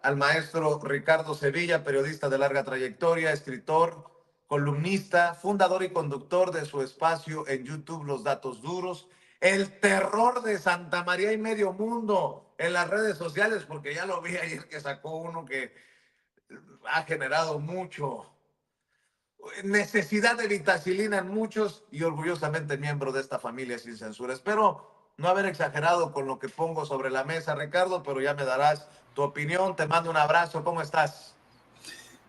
al maestro Ricardo Sevilla, periodista de larga trayectoria, escritor, columnista, fundador y conductor de su espacio en YouTube Los Datos Duros, el terror de Santa María y medio mundo en las redes sociales, porque ya lo vi ayer que sacó uno que ha generado mucho necesidad de vitacilina en muchos y orgullosamente miembro de esta familia sin censura. Espero no haber exagerado con lo que pongo sobre la mesa, Ricardo, pero ya me darás tu opinión. Te mando un abrazo. ¿Cómo estás?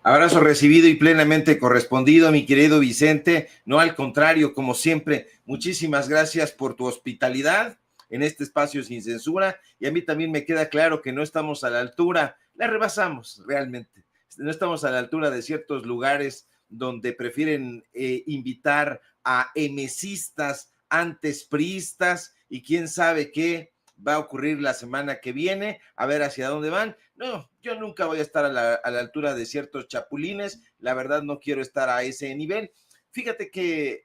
Abrazo recibido y plenamente correspondido, mi querido Vicente. No, al contrario, como siempre, muchísimas gracias por tu hospitalidad en este espacio sin censura. Y a mí también me queda claro que no estamos a la altura, la rebasamos realmente. No estamos a la altura de ciertos lugares donde prefieren invitar a emesistas antes priistas y quién sabe qué va a ocurrir la semana que viene, a ver hacia dónde van. No, yo nunca voy a estar a la altura de ciertos chapulines, la verdad no quiero estar a ese nivel. Fíjate que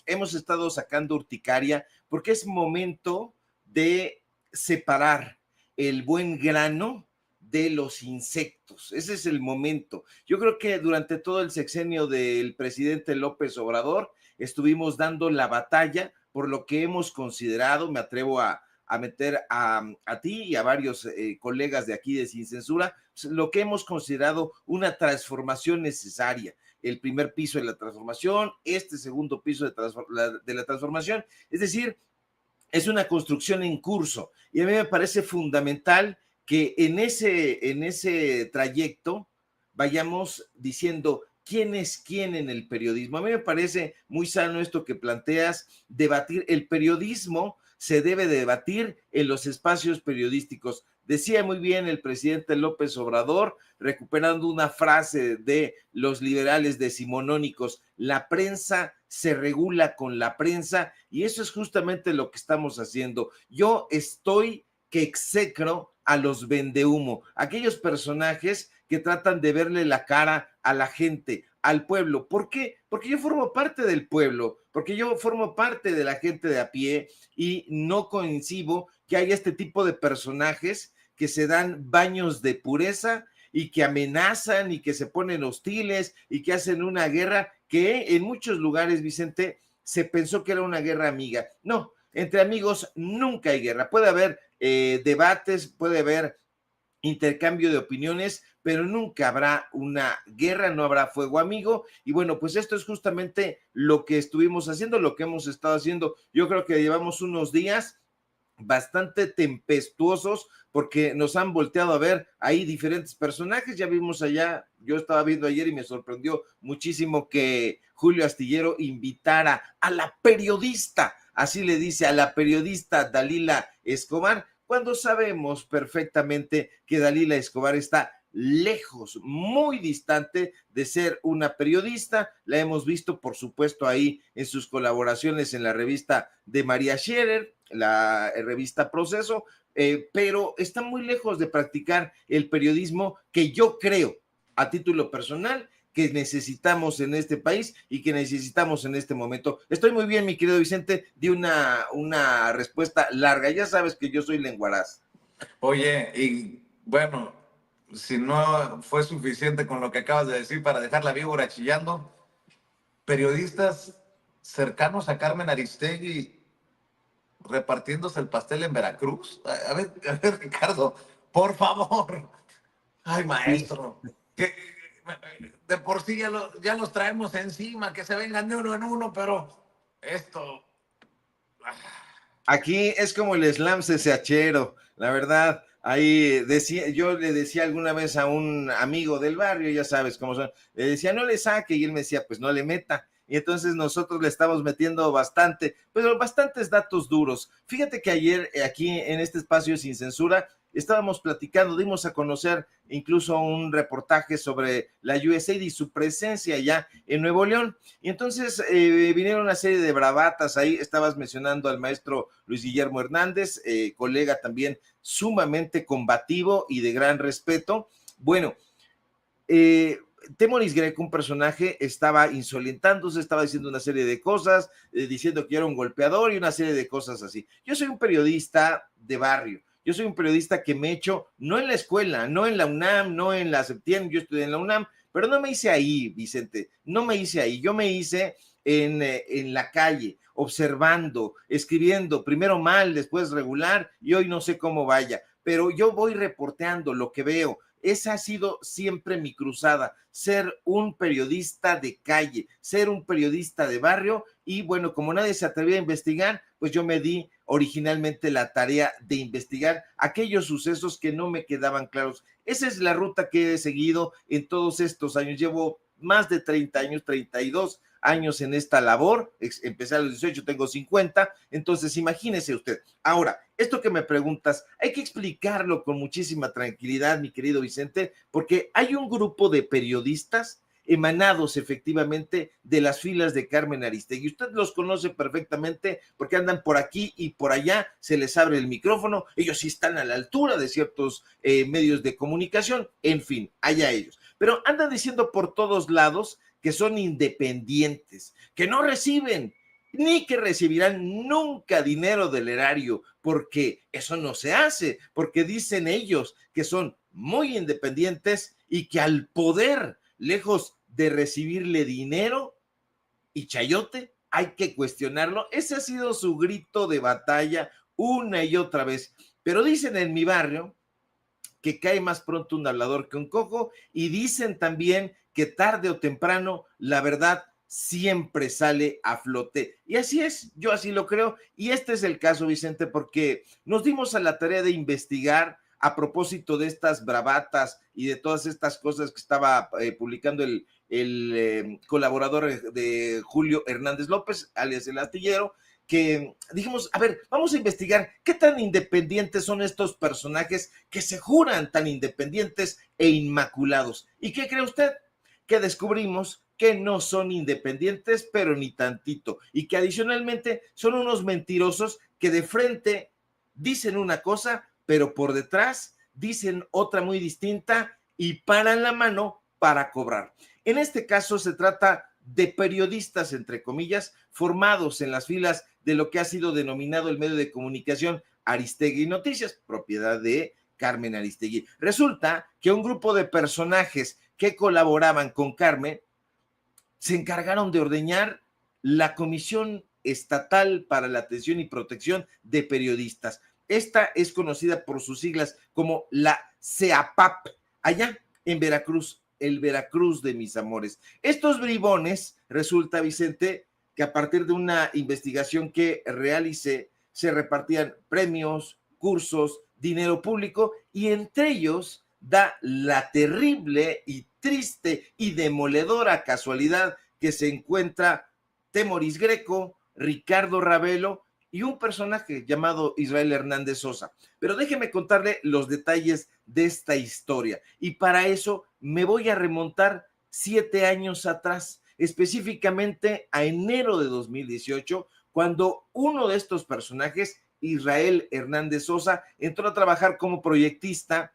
hemos estado sacando urticaria porque es momento de separar el buen grano de los insectos. Ese es el momento. Yo creo que durante todo el sexenio del presidente López Obrador estuvimos dando la batalla por lo que hemos considerado, me atrevo a meter a ti y a varios colegas de aquí de Sin Censura, pues, lo que hemos considerado una transformación necesaria. El primer piso de la transformación, este segundo piso de la transformación, es decir, es una construcción en curso y a mí me parece fundamental que en ese trayecto vayamos diciendo quién es quién en el periodismo. A mí me parece muy sano esto que planteas, debatir. El periodismo se debe debatir en los espacios periodísticos. Decía muy bien el presidente López Obrador, recuperando una frase de los liberales decimonónicos: la prensa se regula con la prensa, y eso es justamente lo que estamos haciendo. Yo estoy que execro a los vendehumo, aquellos personajes que tratan de verle la cara a la gente, al pueblo. ¿Por qué? Porque yo formo parte del pueblo, porque yo formo parte de la gente de a pie y no coincido que haya este tipo de personajes que se dan baños de pureza y que amenazan y que se ponen hostiles y que hacen una guerra que en muchos lugares, Vicente, se pensó que era una guerra amiga. No, entre amigos nunca hay guerra. Puede haber debates, puede haber intercambio de opiniones, pero nunca habrá una guerra, no habrá fuego amigo. Y bueno, pues esto es justamente lo que estuvimos haciendo, lo que hemos estado haciendo. Yo creo que llevamos unos días bastante tempestuosos porque nos han volteado a ver ahí diferentes personajes. Ya vimos allá, yo estaba viendo ayer y me sorprendió muchísimo que Julio Astillero invitara a la periodista, así le dice, a la periodista Dalila Escobar, cuando sabemos perfectamente que Dalila Escobar está lejos, muy distante de ser una periodista. La hemos visto, por supuesto, ahí en sus colaboraciones en la revista de María Scherer, la revista Proceso, pero está muy lejos de practicar el periodismo que yo creo, a título personal, que necesitamos en este país y que necesitamos en este momento. Estoy muy bien, mi querido Vicente, di una respuesta larga. Ya sabes que yo soy lenguaraz. Oye, y bueno, si no fue suficiente con lo que acabas de decir para dejar la víbora chillando, periodistas cercanos a Carmen Aristegui repartiéndose el pastel en Veracruz. A ver, Ricardo, por favor. Ay, Sí. maestro, que de por sí ya los traemos encima, que se vengan de uno en uno, pero esto... Aquí es como el slam CCHero, la verdad. Ahí decía, yo le decía alguna vez a un amigo del barrio, ya sabes cómo son, le decía, no le saque, y él me decía, pues no le meta. Y entonces nosotros le estamos metiendo bastante, pero bastantes datos duros. Fíjate que ayer aquí en este espacio sin censura estábamos platicando, dimos a conocer incluso un reportaje sobre la USAID y su presencia ya en Nuevo León. Y entonces vinieron una serie de bravatas, ahí estabas mencionando al maestro Luis Guillermo Hernández, colega también sumamente combativo y de gran respeto. Bueno, Temoris Greco, un personaje, estaba insolentándose, estaba diciendo una serie de cosas, diciendo que era un golpeador y una serie de cosas así. Yo soy un periodista de barrio, Yo soy un periodista que me he hecho, no en la escuela, no en la UNAM, no en la Septiembre, yo estudié en la UNAM, pero no me hice ahí, Vicente, no me hice ahí, yo me hice en la calle, observando, escribiendo, primero mal, después regular, y hoy no sé cómo vaya, pero yo voy reporteando lo que veo. Esa ha sido siempre mi cruzada, ser un periodista de calle, ser un periodista de barrio, y bueno, como nadie se atrevía a investigar, pues yo me di originalmente la tarea de investigar aquellos sucesos que no me quedaban claros. Esa es la ruta que he seguido en todos estos años. Llevo más de 30 años, 32 años en esta labor, empecé a los 18, tengo 50, entonces imagínese usted. Ahora, esto que me preguntas, hay que explicarlo con muchísima tranquilidad, mi querido Vicente, porque hay un grupo de periodistas emanados efectivamente de las filas de Carmen Aristegui. Usted los conoce perfectamente porque andan por aquí y por allá, se les abre el micrófono, ellos sí están a la altura de ciertos medios de comunicación, en fin, allá ellos. Pero andan diciendo por todos lados que son independientes, que no reciben ni que recibirán nunca dinero del erario, porque eso no se hace, porque dicen ellos que son muy independientes y que al poder, lejos de recibirle dinero y chayote, hay que cuestionarlo. Ese ha sido su grito de batalla una y otra vez. Pero dicen en mi barrio que cae más pronto un hablador que un cojo, y dicen también que tarde o temprano la verdad siempre sale a flote. Y así es, yo así lo creo, y este es el caso, Vicente, porque nos dimos a la tarea de investigar a propósito de estas bravatas y de todas estas cosas que estaba publicando el colaborador de Julio Hernández López, alias el Astillero, que dijimos, a ver, vamos a investigar qué tan independientes son estos personajes que se juran tan independientes e inmaculados. ¿Y qué cree usted? Que descubrimos que no son independientes, pero ni tantito, y que adicionalmente son unos mentirosos que de frente dicen una cosa, pero por detrás dicen otra muy distinta y paran la mano para cobrar. En este caso se trata de periodistas, entre comillas, formados en las filas de lo que ha sido denominado el medio de comunicación Aristegui Noticias, propiedad de Carmen Aristegui. Resulta que un grupo de personajes que colaboraban con Carmen se encargaron de ordeñar la Comisión Estatal para la Atención y Protección de Periodistas. Esta es conocida por sus siglas como la CEAPAP, allá en Veracruz, el Veracruz de mis amores. Estos bribones, resulta, Vicente, que a partir de una investigación que realicé, se repartían premios, cursos, dinero público, y entre ellos da la terrible y triste y demoledora casualidad que se encuentra Temoris Greco, Ricardo Ravelo y un personaje llamado Israel Hernández Sosa. Pero déjeme contarle los detalles de esta historia, y para eso me voy a remontar 7 años atrás, específicamente a enero de 2018, cuando uno de estos personajes, Israel Hernández Sosa, entró a trabajar como proyectista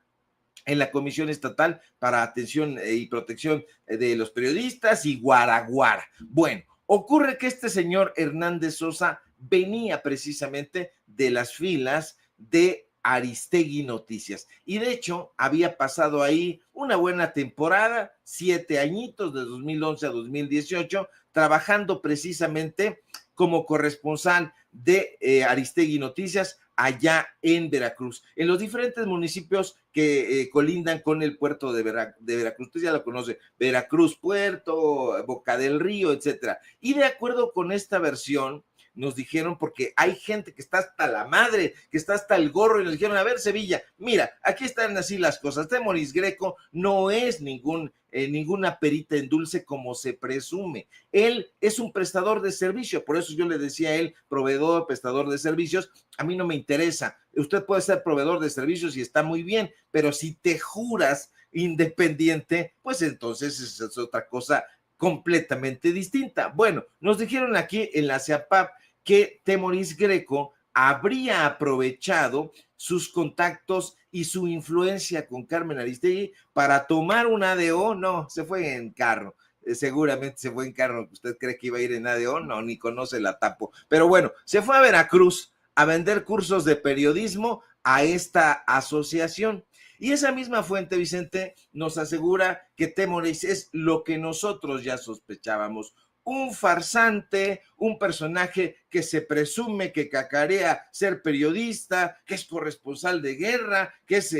en la Comisión Estatal para Atención y Protección de los Periodistas y Guaraguara. Bueno, ocurre que este señor Hernández Sosa venía precisamente de las filas de Aristegui Noticias, y de hecho había pasado ahí una buena temporada, 7 añitos, de 2011 a 2018, trabajando precisamente como corresponsal de Aristegui Noticias allá en Veracruz, en los diferentes municipios que colindan con el puerto de Veracruz. Usted ya lo conoce, Veracruz Puerto, Boca del Río, etcétera. Y de acuerdo con esta versión, nos dijeron, porque hay gente que está hasta la madre, que está hasta el gorro, y nos dijeron, a ver, Sevilla, mira, aquí están así las cosas. Temoris Greco no es ninguna perita en dulce como se presume. Él es un prestador de servicio, por eso yo le decía a él, proveedor, prestador de servicios. A mí no me interesa. Usted puede ser proveedor de servicios y está muy bien, pero si te juras independiente, pues entonces es otra cosa completamente distinta. Bueno, nos dijeron aquí en la CEAPAP que Temoris Greco habría aprovechado sus contactos y su influencia con Carmen Aristegui para tomar un ADO. No, se fue en carro. Seguramente se fue en carro. ¿Usted cree que iba a ir en ADO? No, ni conoce la Tapo. Pero bueno, se fue a Veracruz a vender cursos de periodismo a esta asociación. Y esa misma fuente, Vicente, nos asegura que Temoris es lo que nosotros ya sospechábamos: un farsante, un personaje que se presume, que cacarea ser periodista, que es corresponsal de guerra, que es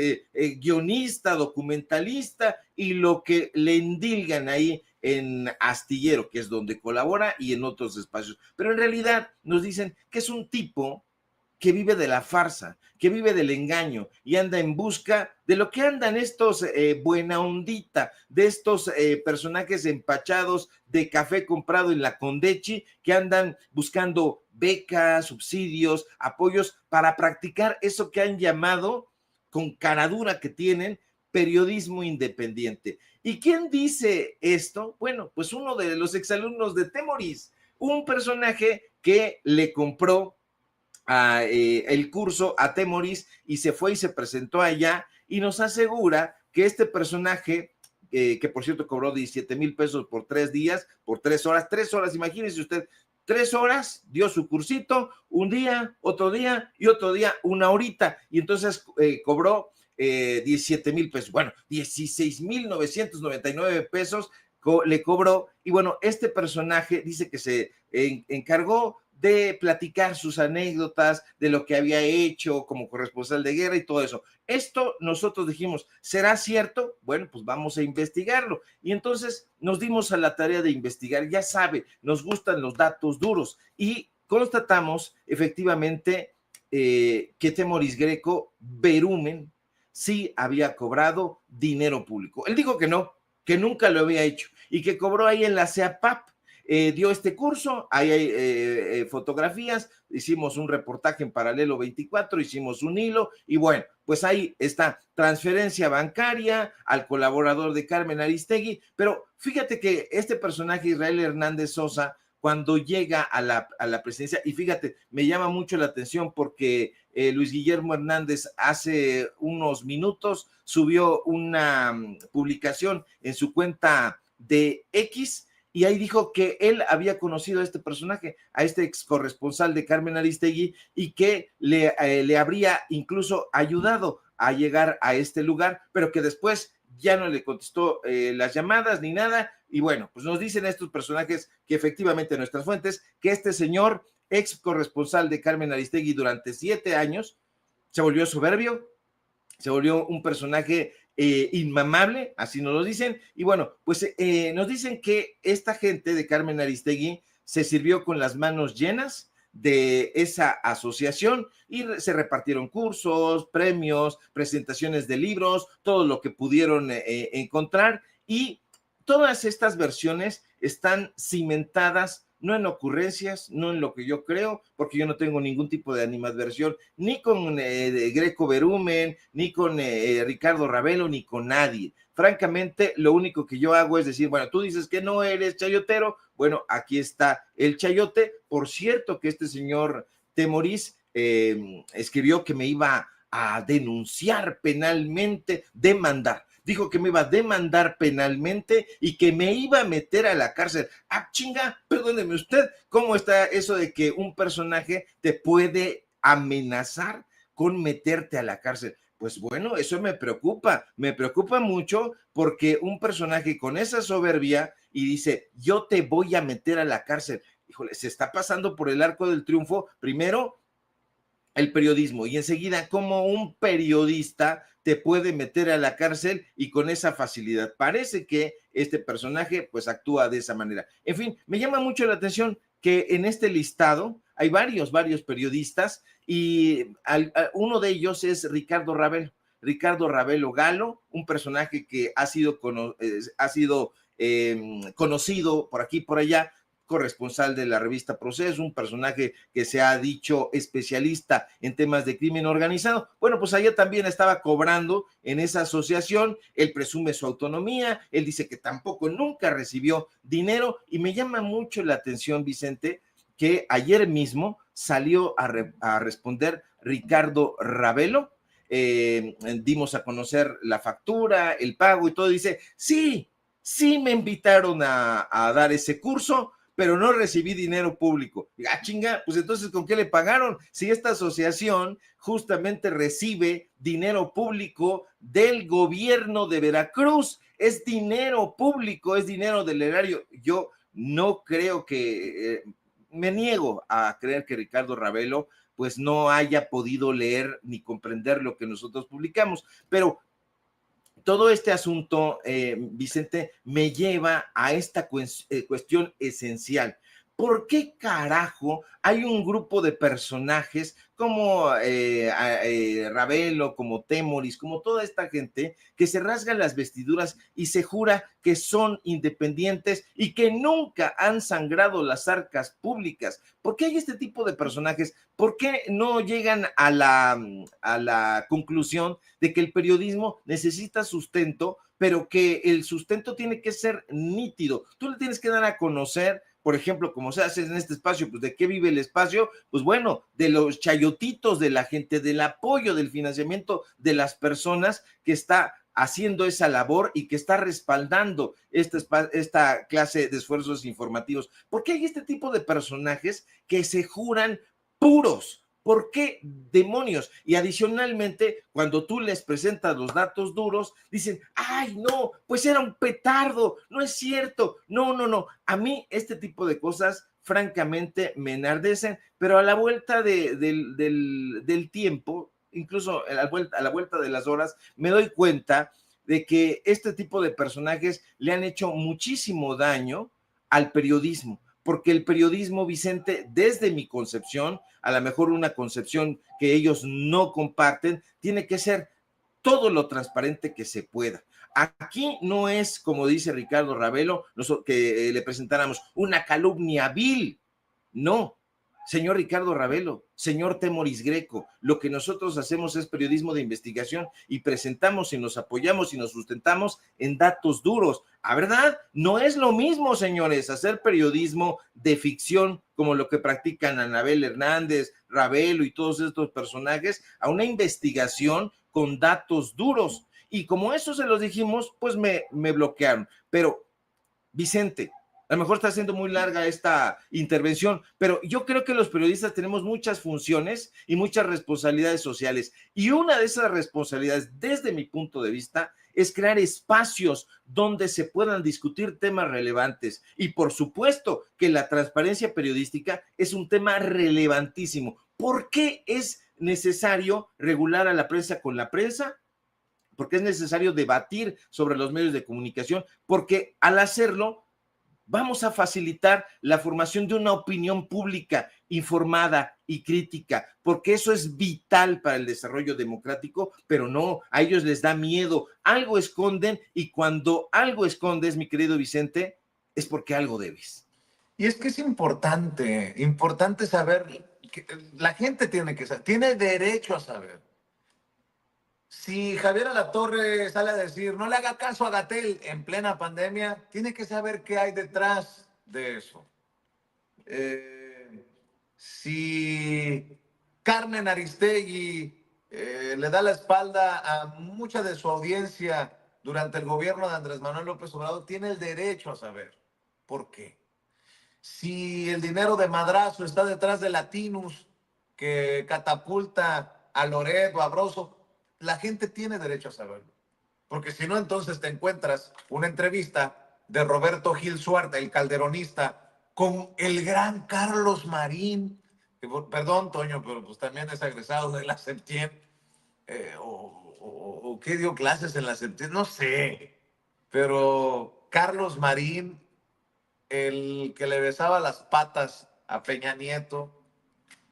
guionista, documentalista, y lo que le endilgan ahí en Astillero, que es donde colabora, y en otros espacios. Pero en realidad nos dicen que es un tipo que vive de la farsa, que vive del engaño y anda en busca de lo que andan estos buena ondita, de estos personajes empachados de café comprado en la Condechi, que andan buscando becas, subsidios, apoyos para practicar eso que han llamado, con caradura que tienen, periodismo independiente. ¿Y quién dice esto? Bueno, pues uno de los exalumnos de Temoris, un personaje que le compró el curso a Temoris y se fue y se presentó allá, y nos asegura que este personaje, que por cierto cobró 17,000 pesos por 3 días, por 3 horas, imagínese usted, 3 horas, dio su cursito, un día, otro día y otro día, una horita, y entonces cobró 17,000 pesos, bueno, 16,999 pesos le cobró. Y bueno, este personaje dice que se encargó de platicar sus anécdotas, de lo que había hecho como corresponsal de guerra y todo eso. Esto nosotros dijimos, ¿será cierto? Bueno, pues vamos a investigarlo. Y entonces nos dimos a la tarea de investigar. Ya sabe, nos gustan los datos duros, y constatamos efectivamente que Temoris Greco Verumen sí había cobrado dinero público. Él dijo que no, que nunca lo había hecho, y que cobró ahí en la CEAPAP. Dio este curso, ahí hay fotografías, hicimos un reportaje en Paralelo 24, hicimos un hilo, y bueno, pues ahí está, transferencia bancaria al colaborador de Carmen Aristegui. Pero fíjate que este personaje, Israel Hernández Sosa, cuando llega a la presidencia, y fíjate, me llama mucho la atención porque Luis Guillermo Hernández hace unos minutos subió una publicación en su cuenta de X, y ahí dijo que él había conocido a este personaje, a este ex corresponsal de Carmen Aristegui, y que le habría incluso ayudado a llegar a este lugar, pero que después ya no le contestó las llamadas ni nada. Y bueno, pues nos dicen estos personajes, que efectivamente nuestras fuentes, que este señor, ex corresponsal de Carmen Aristegui durante 7 años, se volvió soberbio, se volvió un personaje inmamable, así nos lo dicen. Y bueno, pues nos dicen que esta gente de Carmen Aristegui se sirvió con las manos llenas de esa asociación, y se repartieron cursos, premios, presentaciones de libros, todo lo que pudieron encontrar. Y todas estas versiones están cimentadas no en ocurrencias, no en lo que yo creo, porque yo no tengo ningún tipo de animadversión, ni con Greco Verumen, ni con Ricardo Ravelo, ni con nadie. Francamente, lo único que yo hago es decir, bueno, tú dices que no eres chayotero, bueno, aquí está el chayote. Por cierto que este señor Temoris escribió que me iba a denunciar penalmente, demandar. Dijo que me iba a demandar penalmente y que me iba a meter a la cárcel. Ah, chinga, perdóneme usted, ¿cómo está eso de que un personaje te puede amenazar con meterte a la cárcel? Pues bueno, eso me preocupa mucho, porque un personaje con esa soberbia y dice, yo te voy a meter a la cárcel, híjole, se está pasando por el arco del triunfo, primero el periodismo, y enseguida cómo un periodista te puede meter a la cárcel y con esa facilidad. Parece que este personaje pues actúa de esa manera. En fin, me llama mucho la atención que en este listado hay varios periodistas, y uno de ellos es Ricardo Ravelo Galo, un personaje que ha sido conocido por aquí y por allá, corresponsal de la revista Proceso, un personaje que se ha dicho especialista en temas de crimen organizado. Bueno, pues allá también estaba cobrando en esa asociación. Él presume su autonomía, él dice que tampoco nunca recibió dinero, y me llama mucho la atención, Vicente, que ayer mismo salió a responder Ricardo Ravelo. Dimos a conocer la factura, el pago y todo. Dice, sí me invitaron a dar ese curso, pero no recibí dinero público. Ah, chinga, pues entonces, ¿con qué le pagaron? Si esta asociación justamente recibe dinero público del gobierno de Veracruz, es dinero público, es dinero del erario. Yo no creo que, me niego a creer que Ricardo Ravelo pues no haya podido leer ni comprender lo que nosotros publicamos, pero todo este asunto, Vicente, me lleva a esta cuestión esencial. ¿Por qué carajo hay un grupo de personajes como Ravelo, como Temoris, como toda esta gente que se rasgan las vestiduras y se jura que son independientes y que nunca han sangrado las arcas públicas? ¿Por qué hay este tipo de personajes? ¿Por qué no llegan a la conclusión de que el periodismo necesita sustento, pero que el sustento tiene que ser nítido? Tú le tienes que dar a conocer, por ejemplo, como se hace en este espacio, pues ¿de qué vive el espacio? Pues bueno, de los chayotitos de la gente, del apoyo, del financiamiento de las personas que está haciendo esa labor y que está respaldando esta clase de esfuerzos informativos. ¿Por qué hay este tipo de personajes que se juran puros? ¿Por qué demonios? Y adicionalmente, cuando tú les presentas los datos duros, dicen, ay, no, pues era un petardo, no es cierto, no. A mí este tipo de cosas, francamente, me enardecen, pero a la vuelta del tiempo, incluso a la vuelta de las horas, me doy cuenta de que este tipo de personajes le han hecho muchísimo daño al periodismo, porque el periodismo, Vicente, desde mi concepción, a lo mejor una concepción que ellos no comparten, tiene que ser todo lo transparente que se pueda. Aquí no es, como dice Ricardo Ravelo, que le presentáramos una calumnia vil, no. Señor Ricardo Ravelo, señor Temoris Greco, lo que nosotros hacemos es periodismo de investigación y presentamos y nos apoyamos y nos sustentamos en datos duros. ¿A verdad? No es lo mismo, señores, hacer periodismo de ficción como lo que practican Anabel Hernández, Ravelo y todos estos personajes, a una investigación con datos duros. Y como eso se los dijimos, pues me bloquearon. Pero, Vicente, a lo mejor está siendo muy larga esta intervención, pero yo creo que los periodistas tenemos muchas funciones y muchas responsabilidades sociales. Y una de esas responsabilidades, desde mi punto de vista, es crear espacios donde se puedan discutir temas relevantes. Y por supuesto que la transparencia periodística es un tema relevantísimo. ¿Por qué es necesario regular a la prensa con la prensa? Porque es necesario debatir sobre los medios de comunicación, porque al hacerlo vamos a facilitar la formación de una opinión pública informada y crítica, porque eso es vital para el desarrollo democrático, pero no, a ellos les da miedo, algo esconden, y cuando algo escondes, mi querido Vicente, es porque algo debes. Y es que es importante saber, que la gente tiene que saber, tiene derecho a saber. Si Javier Alatorre sale a decir, no le haga caso a Gatell en plena pandemia, tiene que saber qué hay detrás de eso. Si Carmen Aristegui le da la espalda a mucha de su audiencia durante el gobierno de Andrés Manuel López Obrador, tiene el derecho a saber por qué. Si el dinero de madrazo está detrás de Latinus, que catapulta a Loret o a Broso, la gente tiene derecho a saberlo. Porque si no, entonces te encuentras una entrevista de Roberto Gil Suárez, el calderonista, con el gran Carlos Marín, que, perdón, Toño, pero pues también es egresado de la Septien, o qué dio clases en la Septien, no sé. Pero Carlos Marín, el que le besaba las patas a Peña Nieto,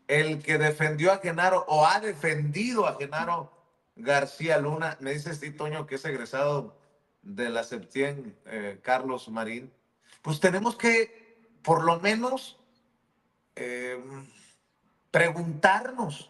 el que defendió a Genaro o ha defendido a Genaro García Luna, me dice sí, Toño, que es egresado de la Septien, Carlos Marín, pues tenemos que por lo menos preguntarnos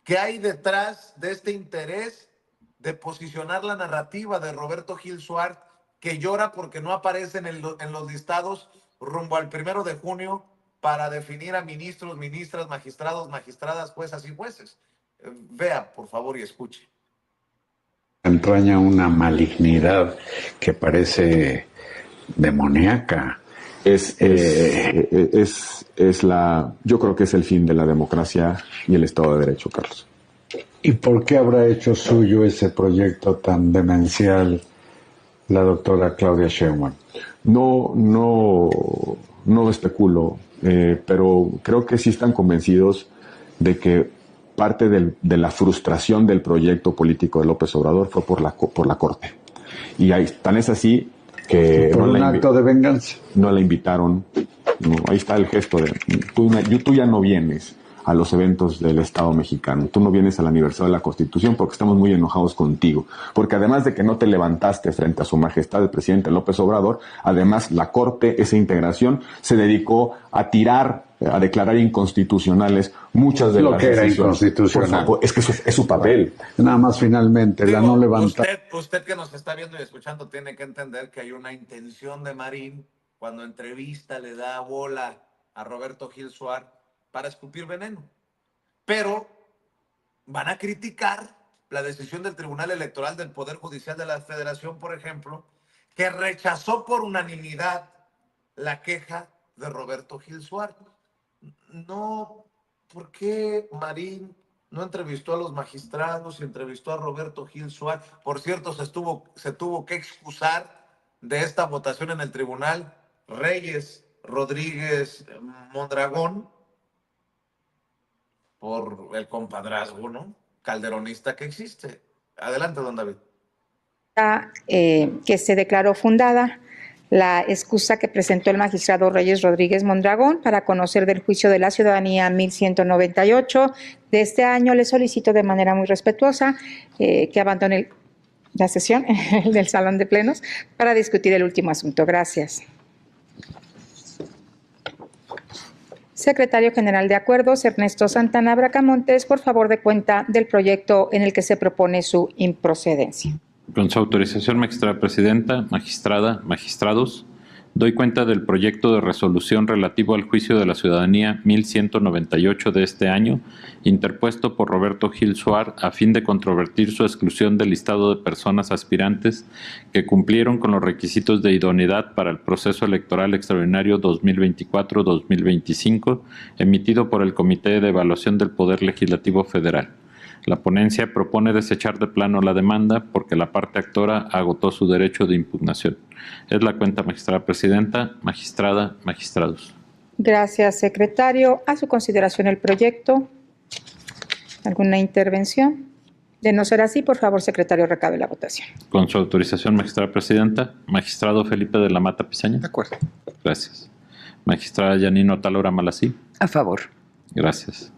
qué hay detrás de este interés de posicionar la narrativa de Roberto Gil Suárez, que llora porque no aparece en los listados rumbo al 1 de junio para definir a ministros, ministras, magistrados, magistradas, juezas y jueces. Vea, por favor, y escuche. Entraña una malignidad que parece demoníaca yo creo que es el fin de la democracia y el Estado de Derecho, Carlos. ¿Y por qué habrá hecho suyo ese proyecto tan demencial la doctora Claudia Sheinbaum? No especulo, pero creo que sí están convencidos de que parte de la frustración del proyecto político de López Obrador fue por la Corte. Y ahí, tan es así que por un acto de venganza. No la invitaron. No, ahí está el gesto de tú ya no vienes a los eventos del Estado mexicano, tú no vienes al aniversario de la Constitución porque estamos muy enojados contigo, porque además de que no te levantaste frente a su majestad el presidente López Obrador, además la Corte, esa integración, se dedicó a declarar inconstitucionales muchas de las decisiones. Lo que era inconstitucional. Por favor, es que es su papel. Nada más finalmente, la no levantar. Usted que nos está viendo y escuchando tiene que entender que hay una intención de Marín cuando entrevista le da bola a Roberto Gil Suárez para escupir veneno. Pero van a criticar la decisión del Tribunal Electoral del Poder Judicial de la Federación, por ejemplo, que rechazó por unanimidad la queja de Roberto Gil Suárez. No, ¿por qué Marín no entrevistó a los magistrados y entrevistó a Roberto Gil Suárez? Por cierto, se tuvo que excusar de esta votación en el tribunal Reyes Rodríguez Mondragón por el compadrazgo, ¿no?, calderonista que existe. Adelante, don David. Que se declaró fundada la excusa que presentó el magistrado Reyes Rodríguez Mondragón para conocer del juicio de la ciudadanía 1198 de este año. Le solicito de manera muy respetuosa que abandone la sesión del salón de plenos para discutir el último asunto. Gracias. Secretario General de Acuerdos, Ernesto Santana Bracamontes, por favor, dé cuenta del proyecto en el que se propone su improcedencia. Con su autorización, magistrada presidenta, magistrados, doy cuenta del proyecto de resolución relativo al juicio de la ciudadanía 1198 de este año, interpuesto por Roberto Gil Suárez a fin de controvertir su exclusión del listado de personas aspirantes que cumplieron con los requisitos de idoneidad para el proceso electoral extraordinario 2024-2025, emitido por el Comité de Evaluación del Poder Legislativo Federal. La ponencia propone desechar de plano la demanda porque la parte actora agotó su derecho de impugnación. Es la cuenta, magistrada presidenta, magistrados. Gracias, secretario. A su consideración el proyecto. ¿Alguna intervención? De no ser así, por favor, secretario, recabe la votación. Con su autorización, magistrada presidenta, magistrado Felipe de la Mata Pizaña. De acuerdo. Gracias. Magistrada Yanino Talora Malasí. A favor. Gracias.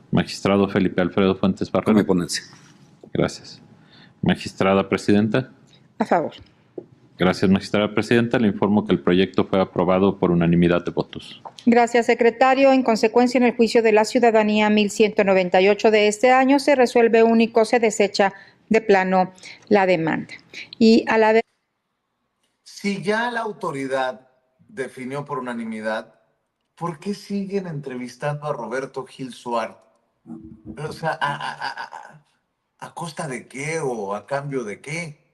Magistrado Felipe Alfredo Fuentes Barrera. Con mi ponencia. Gracias. Magistrada presidenta. A favor. Gracias, magistrada presidenta. Le informo que el proyecto fue aprobado por unanimidad de votos. Gracias, secretario. En consecuencia, en el juicio de la ciudadanía 1198 de este año se resuelve único, se desecha de plano la demanda. Y a la vez... Si ya la autoridad definió por unanimidad, ¿por qué siguen entrevistando a Roberto Gil Suárez? O sea, ¿a costa de qué o a cambio de qué?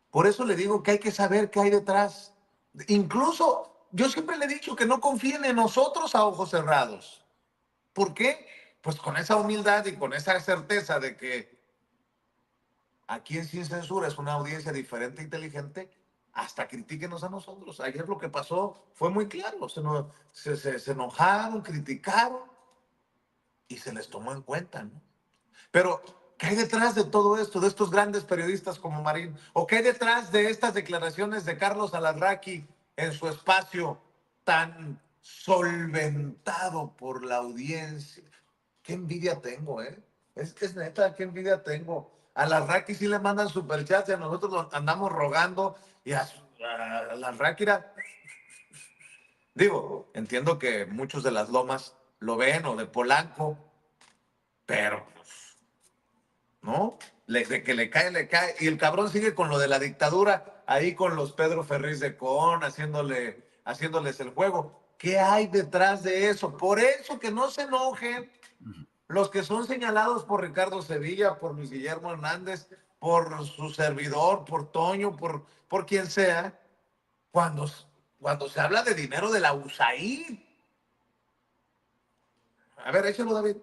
Por eso le digo que hay que saber qué hay detrás. Incluso yo siempre le he dicho que no confíen en nosotros a ojos cerrados. ¿Por qué? Pues con esa humildad y con esa certeza de que aquí en Sin Censura es una audiencia diferente e inteligente, hasta critíquenos a nosotros. Ayer lo que pasó fue muy claro. Se enojaron, criticaron y se les tomó en cuenta, ¿no? Pero, ¿qué hay detrás de todo esto, de estos grandes periodistas como Marín? ¿O qué hay detrás de estas declaraciones de Carlos Alarraqui en su espacio tan solventado por la audiencia? Qué envidia tengo, ¿eh? Es neta, qué envidia tengo. A Alarraqui sí le mandan superchats y a nosotros andamos rogando y a Alarraqui digo, entiendo que muchos de Las Lomas lo ven o de Polanco, pero pues, ¿no? De que le cae. Y el cabrón sigue con lo de la dictadura, ahí con los Pedro Ferriz de Con, haciéndoles el juego. ¿Qué hay detrás de eso? Por eso que no se enojen los que son señalados por Ricardo Sevilla, por Luis Guillermo Hernández, por su servidor, por Toño, por quien sea, cuando cuando se habla de dinero de la USAID. A ver, échalo, David.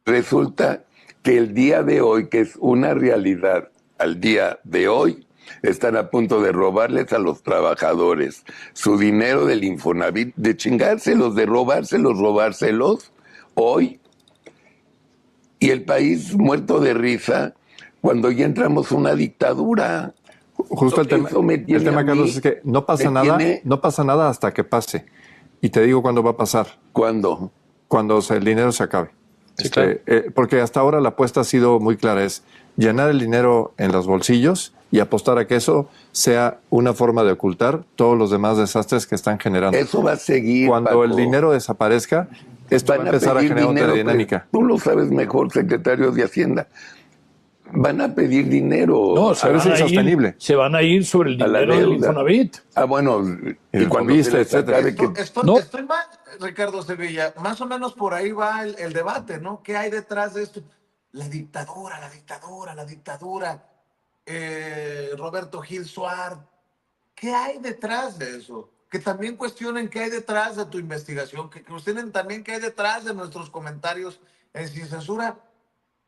Resulta que el día de hoy, que es una realidad, al día de hoy, están a punto de robarles a los trabajadores su dinero del Infonavit, de chingárselos, de robárselos hoy. Y el país muerto de risa cuando ya entramos a una dictadura. Justo el tema, Carlos, es que no pasa nada hasta que pase. Y te digo cuándo va a pasar. ¿Cuándo? Cuando el dinero se acabe. Sí, claro. Porque hasta ahora la apuesta ha sido muy clara, es llenar el dinero en los bolsillos y apostar a que eso sea una forma de ocultar todos los demás desastres que están generando. Eso va a seguir, Cuando Paco. el dinero desaparezca, esto va a empezar a generar otra dinámica. Tú lo sabes mejor, secretario de Hacienda. Van a pedir dinero. No, Pero es insostenible. Se van a ir sobre el A la dinero del deuda. Infonavit. Ah, bueno, El Fobiste, etcétera. Estoy mal, Ricardo Sevilla. Más o menos por ahí va el debate, ¿no? ¿Qué hay detrás de esto? La dictadura. Roberto Gil Suárez. ¿Qué hay detrás de eso? Que también cuestionen qué hay detrás de tu investigación, que cuestionen también qué hay detrás de nuestros comentarios en Sin Censura.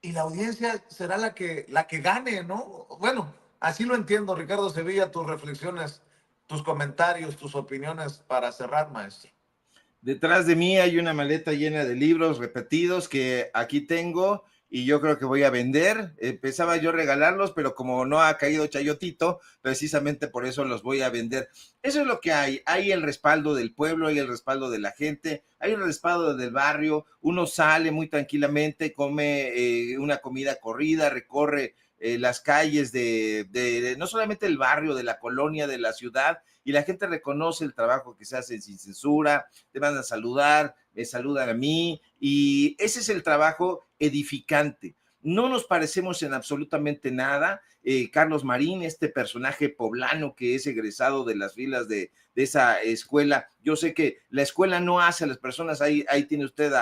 Y la audiencia será la que gane, ¿no? Bueno, así lo entiendo, Ricardo Sevilla, tus reflexiones, tus comentarios, tus opiniones para cerrar, maestro. Detrás de mí hay una maleta llena de libros repetidos que aquí tengo y yo creo que voy a vender. Pensaba yo regalarlos, pero como no ha caído Chayotito, precisamente por eso los voy a vender. Eso es lo que hay. Hay el respaldo del pueblo, hay el respaldo de la gente, hay el respaldo del barrio. Uno sale muy tranquilamente, come una comida corrida, recorre las calles de no solamente el barrio, de la colonia, de la ciudad, y la gente reconoce el trabajo que se hace Sin Censura, te van a saludar, me saludan a mí, y ese es el trabajo edificante. No nos parecemos en absolutamente nada. Carlos Marín, este personaje poblano que es egresado de las filas de esa escuela, yo sé que la escuela no hace a las personas, ahí tiene usted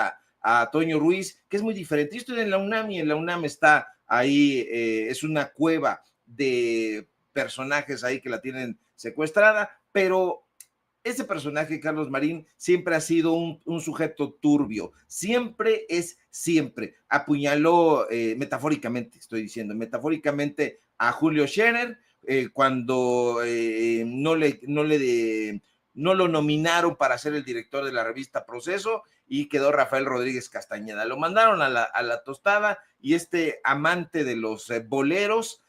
a Toño Ruiz, que es muy diferente. Yo estoy en la UNAM y en la UNAM está ahí, es una cueva de personajes ahí que la tienen secuestrada, pero ese personaje, Carlos Marín, siempre ha sido un sujeto turbio, siempre apuñaló, metafóricamente, estoy diciendo, metafóricamente a Julio Scherer, cuando no lo nominaron para ser el director de la revista Proceso y quedó Rafael Rodríguez Castañeda. Lo mandaron a la tostada y este amante de los boleros,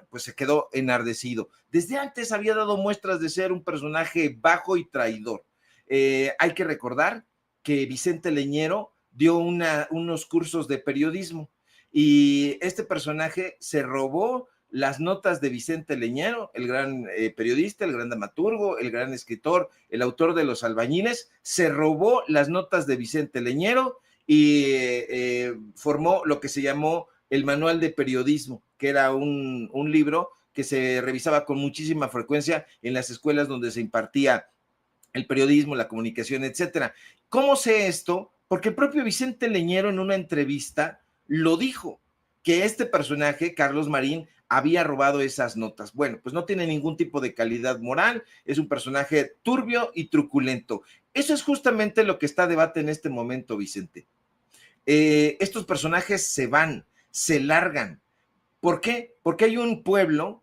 pues se quedó enardecido. Desde antes había dado muestras de ser un personaje bajo y traidor. Hay que recordar que Vicente Leñero dio unos cursos de periodismo y este personaje se robó las notas de Vicente Leñero, el gran periodista, el gran dramaturgo, el gran escritor, el autor de Los Albañiles, se robó las notas de Vicente Leñero y formó lo que se llamó el Manual de Periodismo, que era un libro que se revisaba con muchísima frecuencia en las escuelas donde se impartía el periodismo, la comunicación, etcétera. ¿Cómo sé esto? Porque el propio Vicente Leñero en una entrevista lo dijo, que este personaje, Carlos Marín, había robado esas notas. Bueno, pues no tiene ningún tipo de calidad moral, es un personaje turbio y truculento. Eso es justamente lo que está a debate en este momento, Vicente. Estos personajes se van, se largan. ¿Por qué? Porque hay un pueblo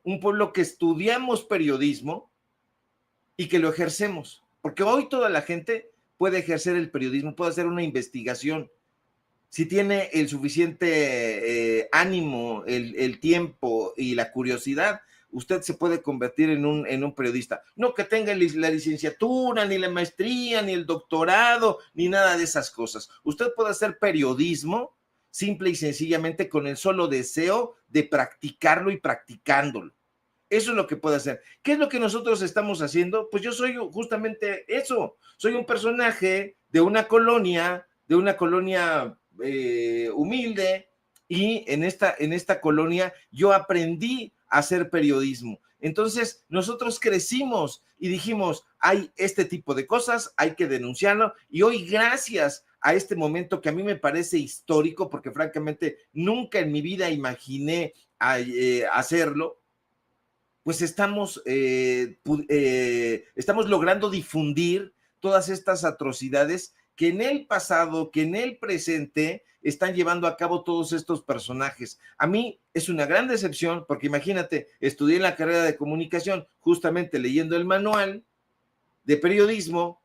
que estudiamos periodismo y que lo ejercemos. Porque hoy toda la gente puede ejercer el periodismo, puede hacer una investigación. Si tiene el suficiente ánimo, el tiempo y la curiosidad, usted se puede convertir en un periodista. No que tenga la licenciatura, ni la maestría, ni el doctorado, ni nada de esas cosas. Usted puede hacer periodismo simple y sencillamente con el solo deseo de practicarlo y practicándolo. Eso es lo que puede hacer. ¿Qué es lo que nosotros estamos haciendo? Pues yo soy justamente eso. Soy un personaje de una colonia humilde, y en esta colonia yo aprendí a hacer periodismo. Entonces nosotros crecimos y dijimos, hay este tipo de cosas, hay que denunciarlo, y hoy gracias a este momento que a mí me parece histórico, porque francamente nunca en mi vida imaginé hacerlo, pues estamos logrando difundir todas estas atrocidades que en el pasado, que en el presente están llevando a cabo todos estos personajes. A mí es una gran decepción porque imagínate, estudié en la carrera de comunicación justamente leyendo el manual de periodismo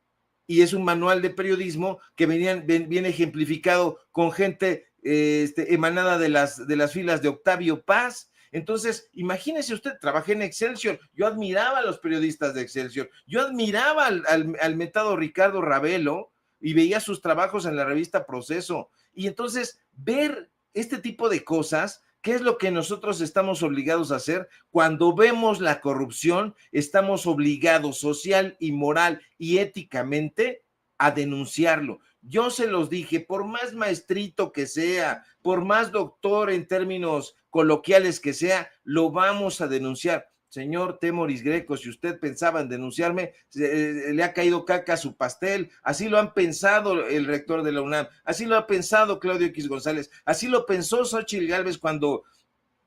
y es un manual de periodismo que viene ejemplificado con gente emanada de las filas de Octavio Paz. Entonces, imagínese usted, trabajé en Excelsior, yo admiraba a los periodistas de Excelsior, yo admiraba al mentado Ricardo Ravelo y veía sus trabajos en la revista Proceso. Y entonces, ver este tipo de cosas, ¿qué es lo que nosotros estamos obligados a hacer? Cuando vemos la corrupción, estamos obligados social y moral y éticamente a denunciarlo. Yo se los dije, por más maestrito que sea, por más doctor en términos coloquiales que sea, lo vamos a denunciar. Señor Temoris Greco, si usted pensaba en denunciarme, le ha caído caca a su pastel. Así lo han pensado el rector de la UNAM, así lo ha pensado Claudio X González, así lo pensó Xóchitl Gálvez cuando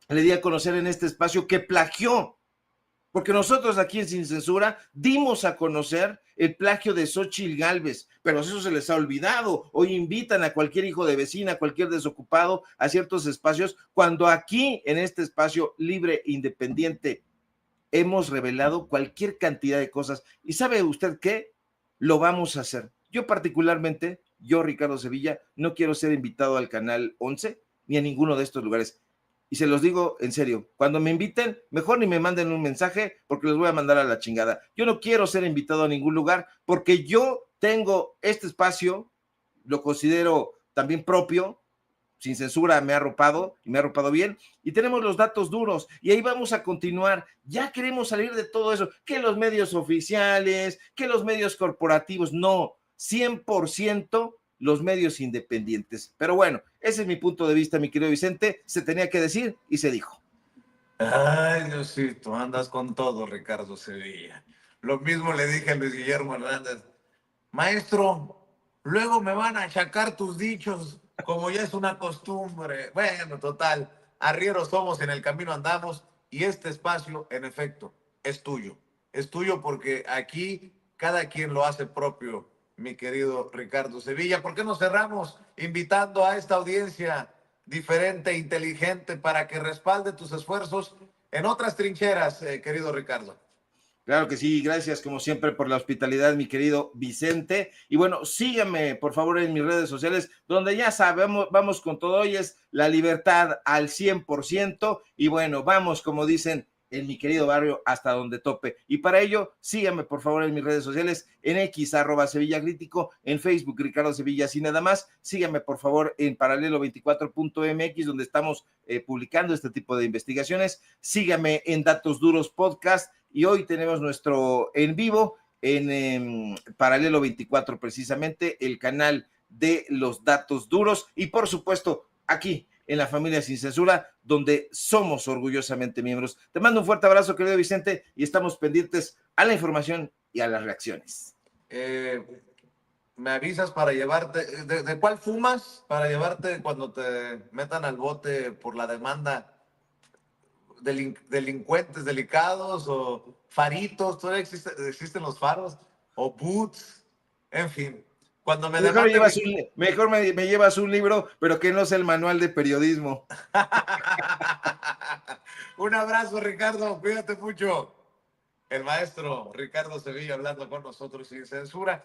le di a conocer en este espacio que plagió. Porque nosotros aquí en Sin Censura dimos a conocer el plagio de Xóchitl Gálvez, pero eso se les ha olvidado. Hoy invitan a cualquier hijo de vecina, a cualquier desocupado a ciertos espacios, cuando aquí en este espacio libre, independiente, hemos revelado cualquier cantidad de cosas. ¿Y sabe usted qué? Lo vamos a hacer. Yo particularmente, Ricardo Sevilla, no quiero ser invitado al Canal 11 ni a ninguno de estos lugares. Y se los digo en serio, cuando me inviten, mejor ni me manden un mensaje porque los voy a mandar a la chingada. Yo no quiero ser invitado a ningún lugar porque yo tengo este espacio, lo considero también propio, Sin Censura me ha arropado y me ha arropado bien, y tenemos los datos duros y ahí vamos a continuar. Ya queremos salir de todo eso, que los medios oficiales, que los medios corporativos, no, 100% los medios independientes. Pero bueno, ese es mi punto de vista, mi querido Vicente, se tenía que decir y se dijo. Ay, Diosito, andas con todo, Ricardo Sevilla. Lo mismo le dije a Luis Guillermo Hernández. Maestro, luego me van a achacar tus dichos, como ya es una costumbre. Bueno, total, arrieros somos, en el camino andamos, y este espacio, en efecto, es tuyo. Es tuyo porque aquí cada quien lo hace propio, mi querido Ricardo Sevilla. ¿Por qué no cerramos invitando a esta audiencia diferente e inteligente para que respalde tus esfuerzos en otras trincheras, querido Ricardo? Claro que sí, gracias como siempre por la hospitalidad, mi querido Vicente. Y bueno, síganme por favor en mis redes sociales, donde ya sabemos, vamos con todo, hoy es la libertad al 100%. Y bueno, vamos, como dicen en mi querido barrio, hasta donde tope. Y para ello, síganme por favor en mis redes sociales, en X, @SevillaCrítico, en Facebook, Ricardo Sevilla, así nada más. Síganme por favor en paralelo24.mx, donde estamos publicando este tipo de investigaciones. Síganme en Datos Duros Podcast, y hoy tenemos nuestro en vivo en Paralelo 24, precisamente, el canal de los datos duros, y por supuesto, aquí en la familia Sin Censura, donde somos orgullosamente miembros. Te mando un fuerte abrazo, querido Vicente, y estamos pendientes a la información y a las reacciones. ¿Me avisas para llevarte? ¿De cuál fumas? Para llevarte cuando te metan al bote por la demanda. Delincuentes delicados o faritos, todavía existen los faros, o boots, en fin. Cuando me mejor me llevas un libro, pero que no sea el manual de periodismo. Un abrazo, Ricardo, cuídate mucho. El maestro Ricardo Sevilla hablando con nosotros Sin Censura.